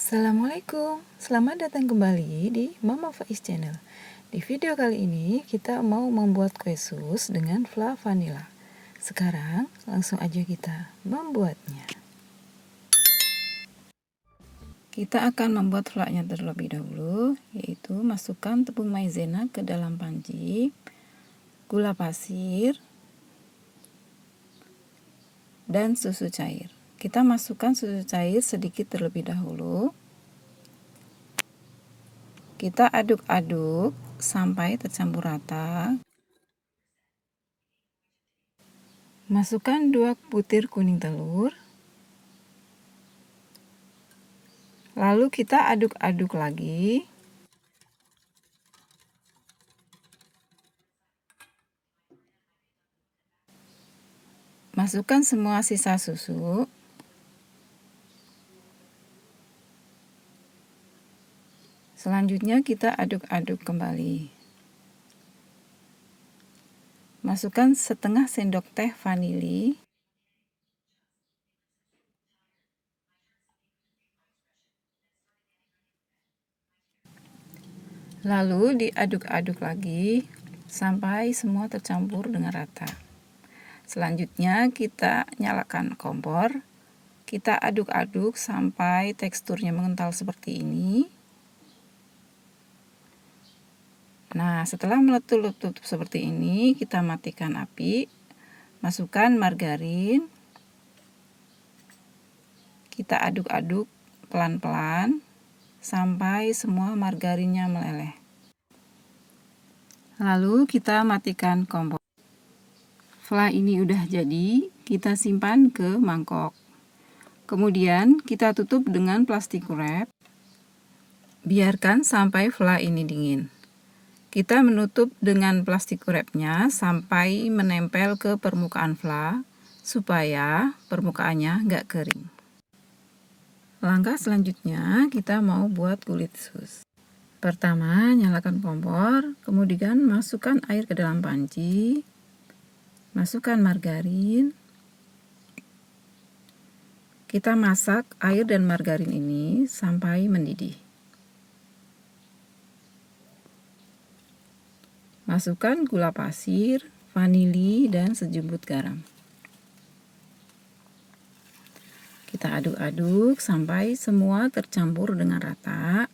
Assalamualaikum, selamat datang kembali di Mama Faiz Channel. Di video kali ini kita mau membuat kue sus dengan fla vanilla. Sekarang langsung aja kita membuatnya. Kita akan membuat flanya terlebih dahulu, yaitu masukkan tepung maizena ke dalam panci, gula pasir, dan susu cair. Kita masukkan susu cair sedikit terlebih dahulu. Kita aduk-aduk sampai tercampur rata. Masukkan 2 butir kuning telur. Lalu kita aduk-aduk lagi. Masukkan semua sisa susu. Selanjutnya kita aduk-aduk kembali. Masukkan setengah sendok teh vanili. Lalu diaduk-aduk lagi sampai semua tercampur dengan rata. Selanjutnya kita nyalakan kompor. Kita aduk-aduk sampai teksturnya mengental seperti ini. Nah, setelah meletup-letup seperti ini, kita matikan api. Masukkan margarin. Kita aduk-aduk pelan-pelan sampai semua margarinnya meleleh. Lalu kita matikan kompor. Setelah ini udah jadi, kita simpan ke mangkok. Kemudian kita tutup dengan plastik wrap. Biarkan sampai fla ini dingin. Kita menutup dengan plastik wrapnya sampai menempel ke permukaan fla supaya permukaannya nggak kering. Langkah selanjutnya kita mau buat kulit sus. Pertama, nyalakan kompor, kemudian masukkan air ke dalam panci, masukkan margarin. Kita masak air dan margarin ini sampai mendidih. Masukkan gula pasir, vanili, dan sejumput garam. Kita aduk-aduk sampai semua tercampur dengan rata.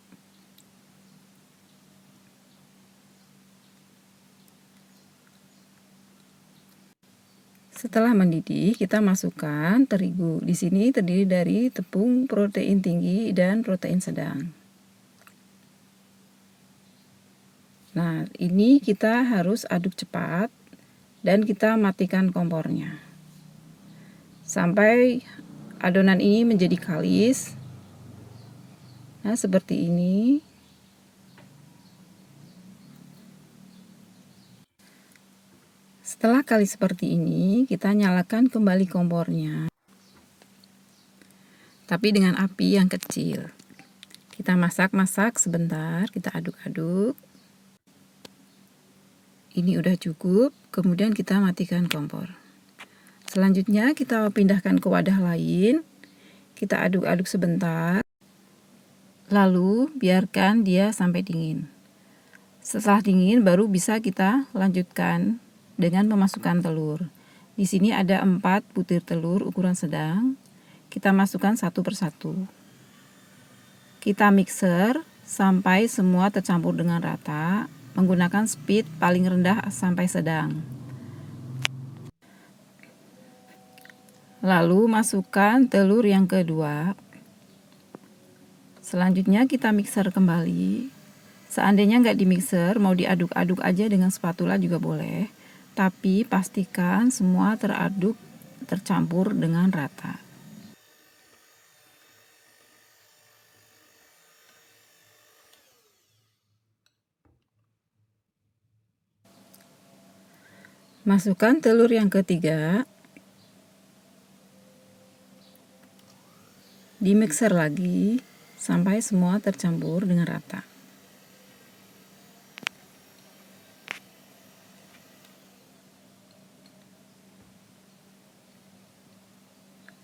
Setelah mendidih, kita masukkan terigu. Di sini terdiri dari tepung protein tinggi dan protein sedang. Nah, ini kita harus aduk cepat dan kita matikan kompornya. Sampai adonan ini menjadi kalis. Nah, seperti ini. Setelah kalis seperti ini, kita nyalakan kembali kompornya. Tapi dengan api yang kecil. Kita masak-masak sebentar, kita aduk-aduk. Ini udah cukup, kemudian kita matikan kompor. Selanjutnya kita pindahkan ke wadah lain. Kita aduk-aduk sebentar. Lalu biarkan dia sampai dingin. Setelah dingin baru bisa kita lanjutkan dengan memasukkan telur. Di sini ada 4 butir telur ukuran sedang. Kita masukkan satu persatu. Kita mixer sampai semua tercampur dengan rata. Menggunakan speed paling rendah sampai sedang. Lalu masukkan telur yang kedua. Selanjutnya kita mixer kembali. Seandainya nggak di mixer, mau diaduk-aduk aja dengan spatula juga boleh. Tapi pastikan semua teraduk, tercampur dengan rata. Masukkan telur yang ketiga. Di mixer lagi sampai semua tercampur dengan rata.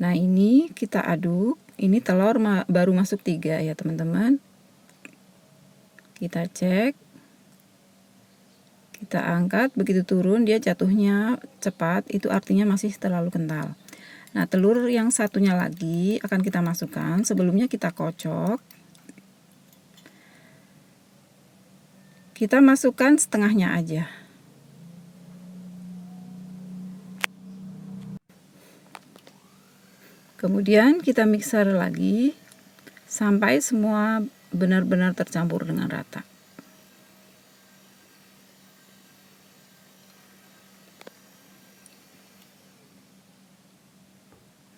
Nah, ini kita aduk ini telur baru masuk 3 ya teman-teman. Kita cek, kita angkat, begitu turun dia jatuhnya cepat, itu artinya masih terlalu kental. Nah, telur yang satunya lagi akan kita masukkan. Sebelumnya kita kocok. Kita masukkan setengahnya aja. Kemudian kita mixer lagi sampai semua benar-benar tercampur dengan rata.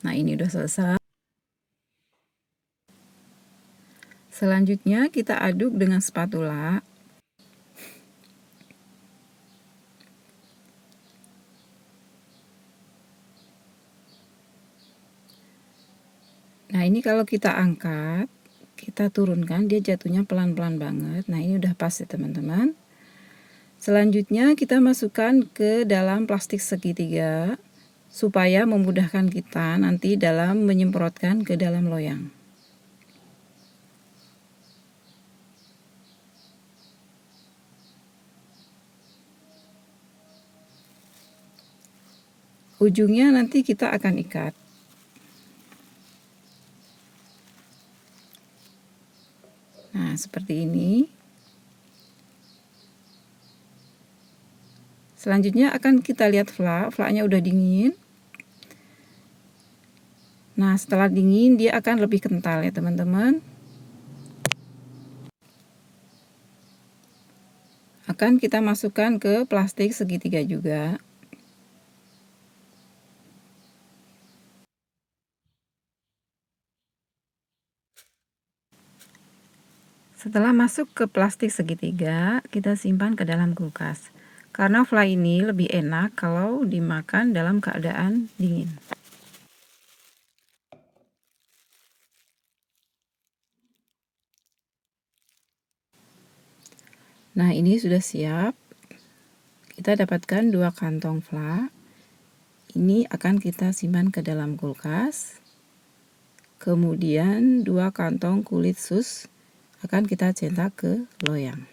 Nah, ini udah selesai. Selanjutnya kita aduk dengan spatula. Nah, ini kalau kita angkat, kita turunkan, dia jatuhnya pelan-pelan banget. Nah, ini udah pas ya teman-teman. Selanjutnya kita masukkan ke dalam plastik segitiga supaya memudahkan kita nanti dalam menyemprotkan ke dalam loyang. Ujungnya nanti kita akan ikat. Nah, seperti ini. Selanjutnya akan kita lihat flaknya udah dingin. Nah, setelah dingin dia akan lebih kental ya teman-teman. Akan kita masukkan ke plastik segitiga juga. Setelah masuk ke plastik segitiga, kita simpan ke dalam kulkas. Karena fly ini lebih enak kalau dimakan dalam keadaan dingin. Nah, ini sudah siap. Kita dapatkan 2 kantong fly. Ini akan kita simpan ke dalam kulkas. Kemudian 2 kantong kulit sus akan kita cetak ke loyang.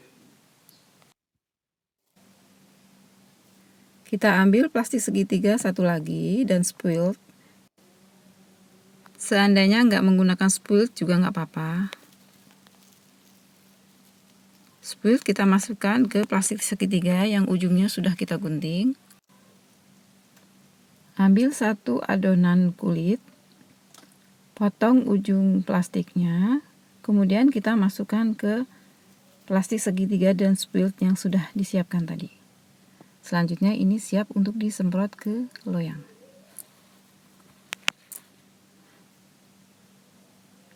Kita ambil plastik segitiga satu lagi dan spoiled. Seandainya nggak menggunakan spoiled juga nggak apa-apa. Spoiled kita masukkan ke plastik segitiga yang ujungnya sudah kita gunting. Ambil 1 adonan kulit, potong ujung plastiknya, kemudian kita masukkan ke plastik segitiga dan spoiled yang sudah disiapkan tadi. Selanjutnya ini siap untuk disemprot ke loyang.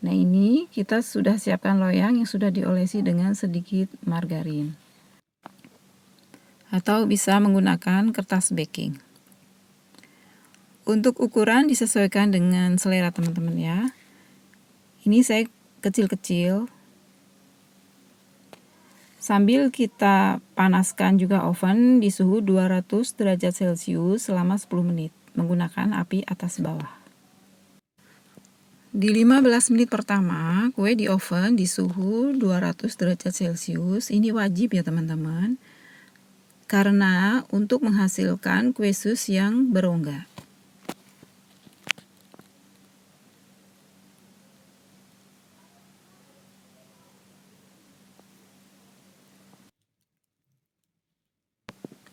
Nah, ini kita sudah siapkan loyang yang sudah diolesi dengan sedikit margarin. Atau bisa menggunakan kertas baking. Untuk ukuran disesuaikan dengan selera teman-teman ya. Ini saya kecil-kecil. Sambil kita panaskan juga oven di suhu 200 derajat Celcius selama 10 menit menggunakan api atas bawah. Di 15 menit pertama, kue di oven di suhu 200 derajat Celcius. Ini wajib ya teman-teman. Karena untuk menghasilkan kue sus yang berongga.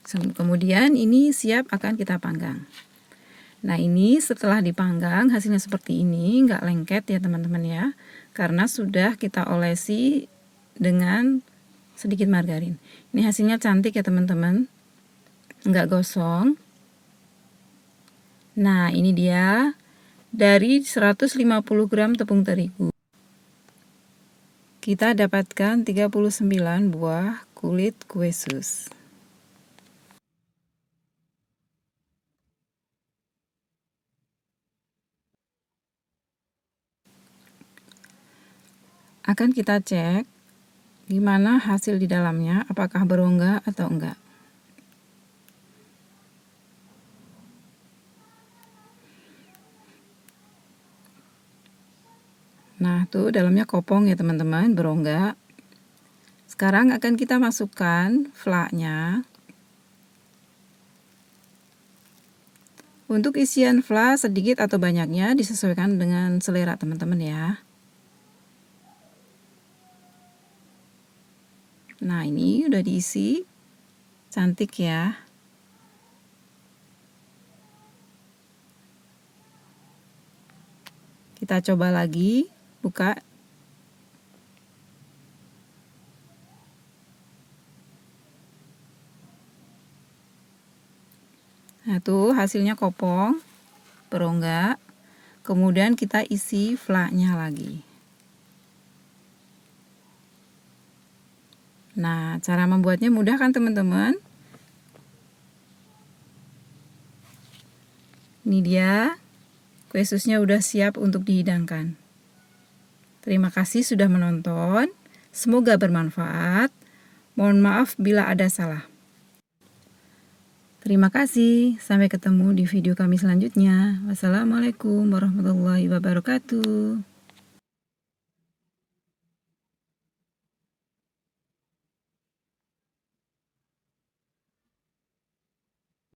Kemudian ini siap akan kita panggang. Nah, ini setelah dipanggang hasilnya seperti ini, nggak lengket ya teman-teman ya. Karena sudah kita olesi dengan sedikit margarin. Ini hasilnya cantik ya teman-teman. Nggak gosong. Nah, ini dia dari 150 gram tepung terigu. Kita dapatkan 39 buah kulit kue sus. Akan kita cek gimana hasil di dalamnya, apakah berongga atau enggak. tuh dalamnya kopong ya teman-teman, berongga. Sekarang akan kita masukkan flanya. Untuk isian fla sedikit atau banyaknya disesuaikan dengan selera teman-teman ya. Nah, ini udah diisi. Cantik ya. Kita coba lagi, buka. Nah, tuh hasilnya kopong, berongga. Kemudian kita isi flanya lagi. Nah, cara membuatnya mudah kan teman-teman? Ini dia, kue susnya udah siap untuk dihidangkan. Terima kasih sudah menonton. Semoga bermanfaat. Mohon maaf bila ada salah. Terima kasih. Sampai ketemu di video kami selanjutnya. Wassalamualaikum warahmatullahi wabarakatuh.